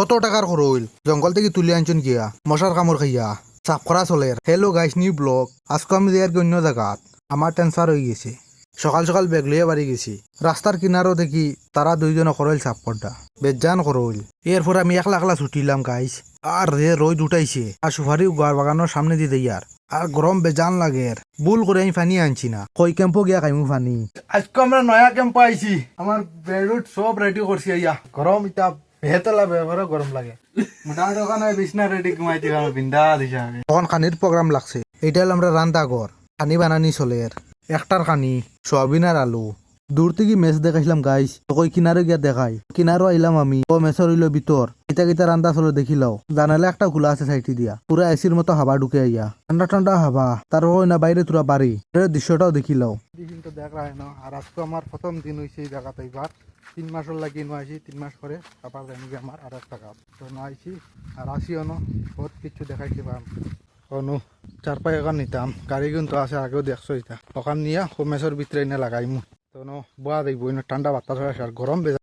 কত টাকার খরচ জঙ্গল থেকে তুলে আনছেন গিয়া মশার কামড় খাইয়া সাফ করা চলের। Hello guys, new blog. আজকে আমি যাই আর কি অন্য জায়গাত। আমার ট্রান্সফার হয়ে গেছে। সকাল সকাল ব্যাগ লইয়া বাড়ি গেছি। রাস্তার কিনারও দেখি তারা দুইজনে করইল সাফ করটা বেজান করইল। এরপর আমি একলা একলা ছুটিলাম গাইস। আর রে রোদ উঠাইছে আর সুপারি গার বাগানোর সামনে দিয়ে দেই আর গরম বেজান লাগে। বুল করে আমি পানি আনছি না, কই ক্যাম্পও গিয়া খাইমু পানি। আজকে আমরা নয়া ক্যাম্প আইছি। আমার বেডরুট সব রেডি করছি আইয়া। গরম ইটা বেহেতলা ব্যবহারও গরম লাগে। মোটামুটি ওখানে বিছনা রেডি ঘুমাইতে বিন্দা দিছে আমি। তখন খানির প্রোগ্রাম লাগছে। এইটা হলো আমরা রান্না ঘর। খানি বানানি চলের। একটার খানি সোয়াবিন আর আলু। দূর থেকে মেচ দেখাইছিলাম গাইস, কই কিনারে গিয়া দেখাই। কিনারও আইলাম আমি, ও মেচর হইল ভিতর। কিতা কিতা রান্দা চলে দেখিলাও। জানালে একটা খোলা আছে সাইডে দিয়া, পুরা এসির মতো হাবা ঢুকে আইয়া। ঠান্ডা ঠান্ডা হাবা, তার না বাইরে তোরা বাড়ি দৃশ্যটাও দেখিলাও। কিন্তু দেখা হয় না। আর আজকে আমার প্রথম দিন হয়েছে এই জায়গাতে। এবার 3 মাসের লাগিয়ে নয়ছি। 3 মাস করে আবার জানি আমার আর একটা কাজ তো নয়ছি। আর আসিও না, বহুত কিছু দেখাইতে পাম। কোনো 4 পাই এখন নিতাম, গাড়ি কিন্তু আছে, আগেও দেখছো এটা। ওখান নিয়ে হোমেশ্বর ভিতরে এনে লাগাইমু। তো বোয়া দেখবো ঠান্ডা বাতাস আর গরম বেজা।